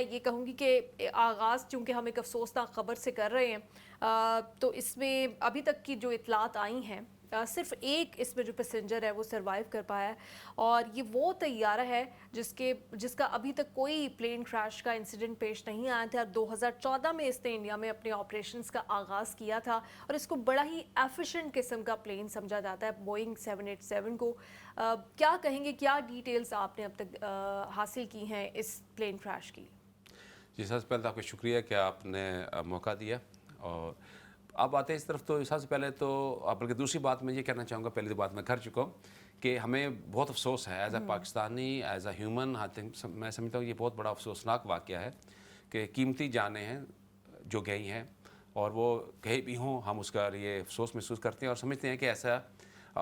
یہ کہوں گی کہ آغاز چونکہ ہم ایک افسوسناک خبر سے کر رہے ہیں، تو اس میں ابھی تک کی جو اطلاعات آئی ہیں صرف ایک اس میں جو پیسنجر ہے وہ سروائیو کر پایا ہے، اور یہ وہ طیارہ ہے جس کا ابھی تک کوئی پلین کریش کا انسیڈنٹ پیش نہیں آیا تھا۔ 2014 میں اس نے انڈیا میں اپنے آپریشنز کا آغاز کیا تھا اور اس کو بڑا ہی ایفیشنٹ قسم کا پلین سمجھا جاتا ہے، بوئنگ 787 کو۔ کیا کہیں گے، کیا ڈیٹیلز آپ نے اب تک حاصل کی ہیں اس پلین کریش کی؟ جی، سب سے پہلے تو آپ کا شکریہ کہ آپ نے موقع دیا، اور اب آتے ہیں اس طرف۔ تو سب سے پہلے تو بلکہ دوسری بات میں یہ کہنا چاہوں گا، پہلی بات میں کر چکا ہوں کہ ہمیں بہت افسوس ہے as a Pakistani, as a human. میں سمجھتا ہوں یہ بہت بڑا افسوسناک واقعہ ہے کہ قیمتی جانیں ہیں جو گئی ہیں، اور وہ کہیں بھی ہوں ہم اس کا یہ افسوس محسوس کرتے ہیں اور سمجھتے ہیں کہ ایسا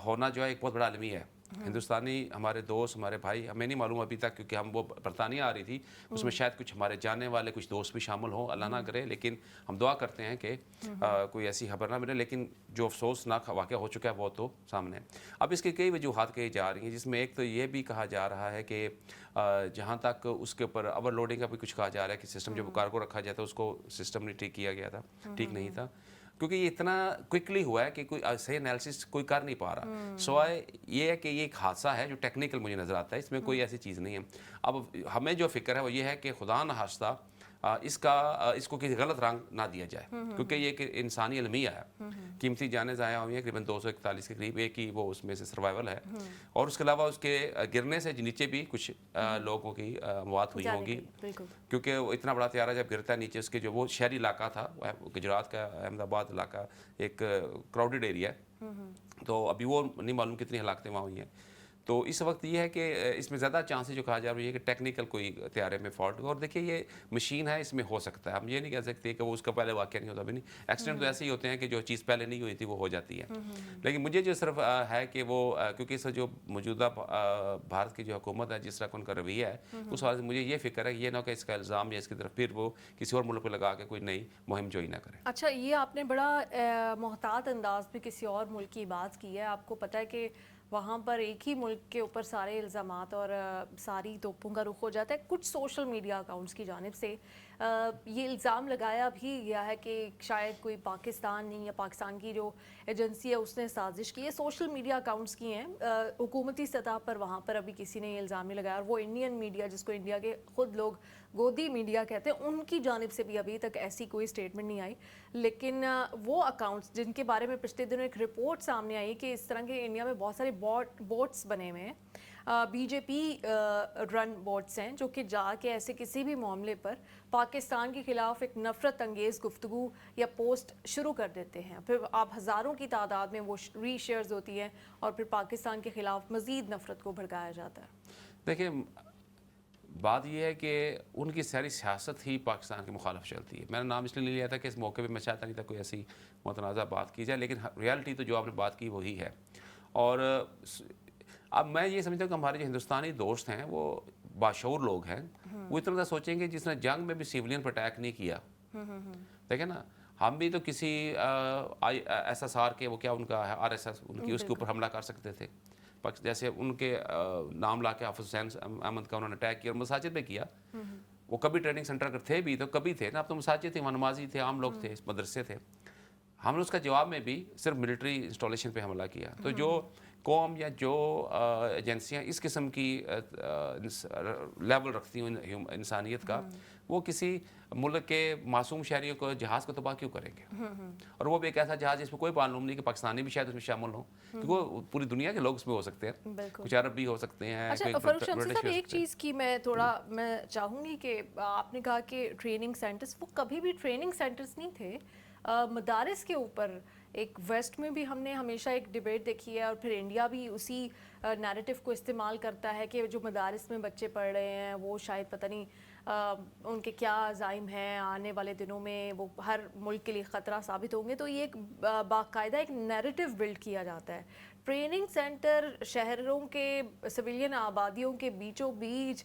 ہونا جو ہے ایک بہت بڑا المیہ ہے۔ ہندوستانی ہمارے دوست، ہمارے بھائی، ہمیں نہیں معلوم ابھی تک کیونکہ ہم وہ برطانیہ آ رہی تھی، اس میں شاید کچھ ہمارے جاننے والے کچھ دوست بھی شامل ہوں، اللہ نہ کرے، لیکن ہم دعا کرتے ہیں کہ کوئی ایسی خبر نہ ملے۔ لیکن جو افسوسناک واقعہ ہو چکا ہے وہ تو سامنے ہے۔ اب اس کی کئی وجوہات کہی جا رہی ہیں، جس میں ایک تو یہ بھی کہا جا رہا ہے کہ جہاں تک اس کے اوپر اوور لوڈنگ کا بھی کچھ کہا جا رہا ہے کہ سسٹم جو کارگو رکھا جاتا ہے اس کو سسٹم نہیں ٹھیک کیا گیا تھا، ٹھیک نہیں تھا، کیونکہ یہ اتنا کوئکلی ہوا ہے کہ کوئی صحیح انالیسس کوئی کر نہیں پا رہا۔ سوائے یہ ہے کہ یہ ایک حادثہ ہے جو ٹیکنیکل مجھے نظر آتا ہے، اس میں کوئی ایسی چیز نہیں ہے۔ اب ہمیں جو فکر ہے وہ یہ ہے کہ خدا نخواستہ اس کو کسی غلط رنگ نہ دیا جائے، کیونکہ یہ ایک انسانی المیہ ہے۔ قیمتی جانیں ضائع ہوئی ہیں، تقریباً 241 کے قریب، ایک ہی وہ اس میں سے سروائیول ہے، اور اس کے علاوہ اس کے گرنے سے نیچے بھی کچھ لوگوں کی موات ہوئی ہوں گی، کیونکہ وہ اتنا بڑا طیارہ جب گرتا ہے نیچے، اس کے جو وہ شہری علاقہ تھا، گجرات کا احمد آباد علاقہ ایک کراؤڈڈ ایریا ہے، تو ابھی وہ نہیں معلوم کتنی ہلاکتیں وہاں ہوئی ہیں۔ تو اس وقت یہ ہے کہ اس میں زیادہ چانس جو کہا جا رہا ہے کہ ٹیکنیکل کوئی طیارے میں فالٹ ہو، اور دیکھیے یہ مشین ہے، اس میں ہو سکتا ہے، ہم یہ نہیں کہہ سکتے کہ وہ اس کا پہلے واقعہ نہیں ہوتا بھی نہیں۔ ایکسیڈنٹ تو ایسے ہی ہوتے ہیں کہ جو چیز پہلے نہیں ہوئی تھی وہ ہو جاتی ہے، لیکن مجھے جو صرف ہے کہ وہ کیونکہ اس جو موجودہ بھارت کی جو حکومت ہے، جس طرح ان کا رویہ ہے، اس حوالے سے مجھے یہ فکر ہے کہ یہ نہ کہ اس کا الزام یا اس کی طرف پھر وہ کسی اور ملک پہ لگا کے کوئی نئی مہم جوئی نہ کرے۔ اچھا، یہ آپ نے بڑا محتاط انداز میں کسی اور ملک کی بات کی ہے۔ آپ کو پتہ ہے کہ وہاں پر ایک ہی ملک کے اوپر سارے الزامات اور ساری توپوں کا رخ ہو جاتا ہے۔ کچھ سوشل میڈیا اکاؤنٹس کی جانب سے یہ الزام لگایا بھی گیا ہے کہ شاید کوئی پاکستان نہیں، یا پاکستان کی جو ایجنسی ہے اس نے سازش کی ہے۔ سوشل میڈیا اکاؤنٹس کی ہیں، حکومتی سطح پر وہاں پر ابھی کسی نے یہ الزام نہیں لگایا، اور وہ انڈین میڈیا، جس کو انڈیا کے خود لوگ گودی میڈیا کہتے ہیں، ان کی جانب سے بھی ابھی تک ایسی کوئی اسٹیٹمنٹ نہیں آئی۔ لیکن وہ اکاؤنٹس جن کے بارے میں پچھلے دنوں ایک رپورٹ سامنے آئی کہ اس طرح کے انڈیا میں بہت سارے بوٹس بنے ہوئے ہیں، بی جے پی رن بوٹس ہیں، جو کہ جا کے ایسے کسی بھی معاملے پر پاکستان کے خلاف ایک نفرت انگیز گفتگو یا پوسٹ شروع کر دیتے ہیں، پھر آپ ہزاروں کی تعداد میں وہ ری شیئرز ہوتی ہیں، اور پھر پاکستان کے خلاف مزید نفرت کو بھڑکایا جاتا ہے۔ دیکھیں، بات یہ ہے کہ ان کی ساری سیاست ہی پاکستان کے مخالف چلتی ہے۔ میں نے نام اس لیے لیا تھا کہ اس موقع پہ میں چاہتا نہیں تھا کوئی ایسی متنازع بات کی جائے، لیکن ریالٹی تو جو آپ نے بات کی وہی ہے۔ اور اب میں یہ سمجھتا ہوں کہ ہمارے جو ہندوستانی دوست ہیں وہ باشعور لوگ ہیں، وہ اتنا زیادہ سوچیں گے جس نے جنگ میں بھی سیولین پر اٹیک نہیں کیا۔ دیکھیں نا، ہم بھی تو کسی ایس ایس آر کے، وہ کیا ان کا ہے، آر ایس ایس، ان کی اس کے اوپر حملہ کر سکتے تھے، جیسے ان کے نام لا کے حافظ حسین احمد کا انہوں نے اٹیک کیا اور مساجد میں کیا۔ وہ کبھی ٹریننگ سینٹر تھے بھی تو کبھی تھے نا، اب تو مساجد تھے، وہاں نمازی تھے، عام لوگ تھے، مدرسے تھے۔ ہم نے اس کا جواب میں بھی صرف ملٹری انسٹالیشن پہ حملہ کیا۔ تو جو قوم یا جو ایجنسیاں اس قسم کی لیول رکھتی ہیں انسانیت کا، وہ کسی ملک کے معصوم شہریوں کو، جہاز کو تباہ کیوں کریں گے؟ اور وہ بھی ایک ایسا جہاز جس میں کوئی معلوم نہیں کہ پاکستانی بھی شاید اس میں شامل ہوں، کیونکہ وہ پوری دنیا کے لوگ اس میں ہو سکتے ہیں، کچھ عرب بھی ہو سکتے ہیں۔ اچھا فاروق شمسی صاحب، ایک چیز کی میں چاہوں گی کہ آپ نے کہا کہ ٹریننگ سینٹرز، وہ کبھی بھی ٹریننگ سینٹرز نہیں تھے، مدارس کے اوپر ایک ویسٹ میں بھی ہم نے ہمیشہ ایک ڈیبیٹ دیکھی ہے، اور پھر انڈیا بھی اسی نیریٹو کو استعمال کرتا ہے کہ جو مدارس میں بچے پڑھ رہے ہیں وہ شاید پتہ نہیں ان کے کیا عزائم ہیں، آنے والے دنوں میں وہ ہر ملک کے لیے خطرہ ثابت ہوں گے، تو یہ ایک باقاعدہ ایک نیریٹو بلڈ کیا جاتا ہے۔ ٹریننگ سینٹر شہروں کے سویلین آبادیوں کے بیچوں بیچ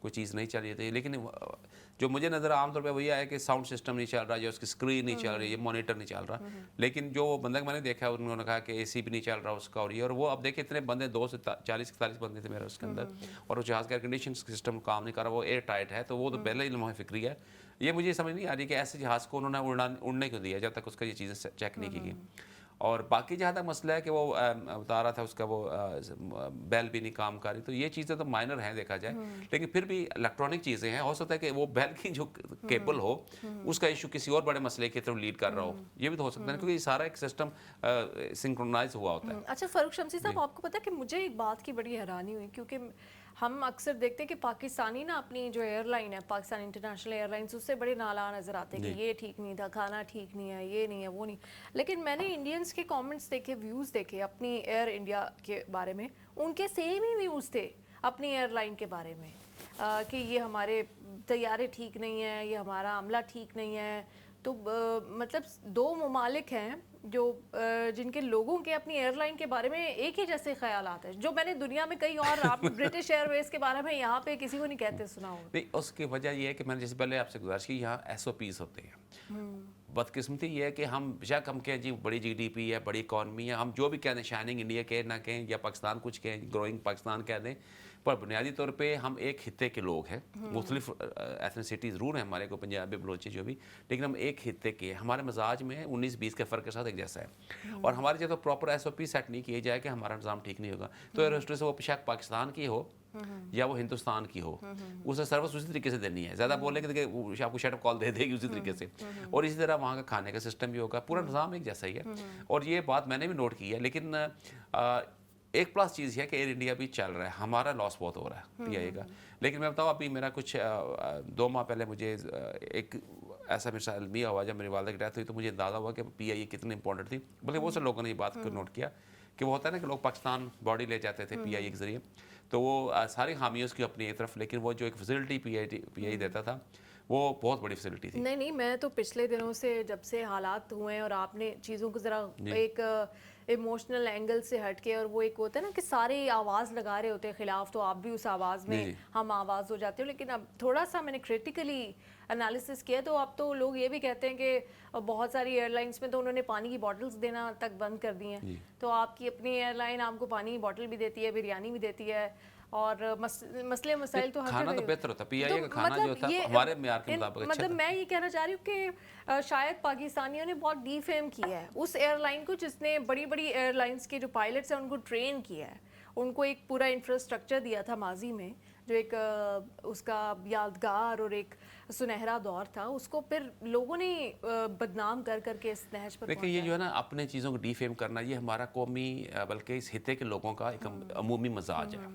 کوئی چیز نہیں چل رہی تھی. لیکن جو مجھے نظر عام طور پہ وہی آیا کہ ساؤنڈ سسٹم نہیں چل رہا, یا اس کی اسکرین نہیں چل رہی ہے, مانیٹر نہیں چل رہا. لیکن جو بندہ میں نے دیکھا انہوں نے کہا کہ اے سی بھی نہیں چل رہا اس کا, اور وہ اب دیکھیں اتنے بندے 2 سے 40-41 بندے تھے میرے اس کے اندر, اور وہ جہاز کا ایئر کنڈیشن سسٹم کام نہیں کر رہا, وہ ایئر ٹائٹ ہے, تو وہ تو پہلے ہی لمحہ فکری ہے. یہ مجھے سمجھ نہیں آ رہی کہ ایسے جہاز کو انہوں نے اڑنے کیوں دیا جب تک اس کا یہ چیزیں چیک نہیں کی گئی. اور باقی جہاں تک مسئلہ ہے کہ وہ بتا رہا تھا اس کا وہ بیل بھی نہیں کام کر رہی, تو یہ چیزیں تو مائنر ہیں دیکھا جائے, لیکن پھر بھی الیکٹرانک چیزیں ہیں. ہو سکتا ہے کہ وہ بیل کی جو کیبل ہو اس کا ایشو کسی اور بڑے مسئلے کی طرف لیڈ کر رہا ہو, یہ بھی تو ہو سکتا ہے, کیونکہ یہ سارا ایک سسٹم سنکرونائز ہوا ہوتا ہے. اچھا فاروق شمسی صاحب, آپ کو پتا ہے کہ مجھے ایک بات کی بڑی حیرانی ہوئی, کیونکہ ہم اکثر دیکھتے ہیں کہ پاکستانی نا اپنی جو ایئر لائن ہے پاکستان انٹرنیشنل ایئر لائنس, اس سے بڑے نالاں نظر آتے ہیں کہ یہ ٹھیک نہیں تھا, کھانا ٹھیک نہیں ہے, یہ نہیں ہے, وہ نہیں. لیکن میں نے انڈینس کے کامنٹس دیکھے, ویوز دیکھے اپنی ایئر انڈیا کے بارے میں, ان کے سیم ہی ویوز تھے اپنی ایئر لائن کے بارے میں, کہ یہ ہمارے طیارے ٹھیک نہیں ہیں, یہ ہمارا عملہ ٹھیک نہیں ہے. تو مطلب 2 ممالک ہیں جو جن کے لوگوں کے اپنی ایئر لائن کے بارے میں ایک ہی جیسے خیالات ہیں, جو میں نے دنیا میں کہیں اور آپ برٹش ایئر ویز کے بارے میں یہاں پہ کسی کو نہیں کہتے سنا ہو. نہیں, اس کی وجہ یہ ہے کہ میں نے جیسے پہلے آپ سے گزارش کی, یہاں ایس او پیز ہوتے ہیں. بدقسمتی یہ ہے کہ ہم بیشک ہم کہیں جی بڑی جی ڈی پی ہے, بڑی اکانومی ہے, ہم جو بھی کہہ دیں, شائننگ انڈیا کہیں نہ کہیں, یا پاکستان کچھ کہیں, گروئنگ پاکستان کہہ دیں, پر بنیادی طور پہ ہم ایک خطے کے لوگ ہیں. مختلف ایتھنیسٹیز ضرور ہیں ہمارے کو, پنجابی, بلوچی جو بھی, لیکن ہم ایک خطے کے. ہمارے مزاج میں 19-20 کے فرق کے ساتھ ایک جیسا ہے, اور ہماری جب proper S O P set نہیں کیے جائے کہ ہمارا نظام ٹھیک نہیں ہوگا. تو ایئر ہوسٹس وہ بیشک پاکستان کی ہو یا وہ ہندوستان کی ہو, اسے سروس اسی طریقے سے دینی ہے. زیادہ بولیں گے کہ آپ کو شٹ اپ کال دے دے گی اسی طریقے سے, اور اسی طرح وہاں کا کھانے کا سسٹم بھی ہوگا, پورا نظام ایک جیسا ہی ہے. اور یہ بات میں نے بھی نوٹ کی ہے. لیکن ایک پلس چیز ہے کہ ایئر انڈیا بھی چل رہا ہے, ہمارا لاس بہت ہو رہا ہے پی آئی اے کا. لیکن میں بتاؤں, ابھی میرا کچھ 2 ماہ پہلے مجھے ایک ایسا میرا المیہ ہوا, جب میری والدہ کی ڈیتھ ہوئی, تو مجھے اندازہ ہوا کہ پی آئی اے کتنی امپورٹنٹ تھی. بلکہ بہت سے لوگوں نے یہ بات کو نوٹ کیا کہ وہ ہوتا ہے نا کہ لوگ پاکستان باڈی لے جاتے تھے پی آئی اے کے ذریعے, تو وہ ساری حامیوں کی اپنی ایک طرف, لیکن وہ جو ایک فیسلٹی پی آئی اے دیتا تھا وہ بہت بڑی فیسلٹی تھی. نہیں, میں تو پچھلے دنوں سے جب سے حالات ہوئے ہیں اور آپ نے چیزوں کو ذرا ایک ایموشنل اینگل سے ہٹ کے, اور وہ ایک ہوتا ہے نا کہ سارے آواز لگا رہے ہوتے ہیں خلاف, تو آپ بھی اس آواز میں ہم آواز ہو جاتے ہو. لیکن اب تھوڑا سا میں نے کریٹیکلی انالیسس کیا, تو اب تو لوگ یہ بھی کہتے ہیں کہ بہت ساری ایئر لائنس میں تو انہوں نے پانی کی بوٹلز دینا تک بند کر دی ہیں. تو آپ کی اپنی ایئر لائن آپ کو پانی کی بوٹل بھی دیتی ہے, بریانی بھی دیتی ہے, اور مسئلے مسائل تو کھانا تو بہتر ہوتا ہے. پی آئی اے کا کھانا جو ہوتا ہے ہمارے معیار کے مطابق اچھا مطلب میں یہ کہنا چاہ رہی ہوں کہ شاید پاکستانیوں نے بہت ڈی فیم کیا ہے اس ایئر لائن کو, جس نے بڑی بڑی ایئر لائنس کے جو پائلٹس ہیں ان کو ٹرین کیا ہے, ان کو ایک پورا انفراسٹرکچر دیا تھا ماضی میں, جو ایک اس کا یادگار اور ایک سنہرا دور تھا, اس کو پھر لوگوں نے بدنام کر کر کے اس نہج پر. دیکھیں, یہ جو ہے نا اپنے چیزوں کو ڈی فیم کرنا, یہ ہمارا قومی بلکہ اس خطے کے لوگوں کا ایک عمومی مزاج ہے.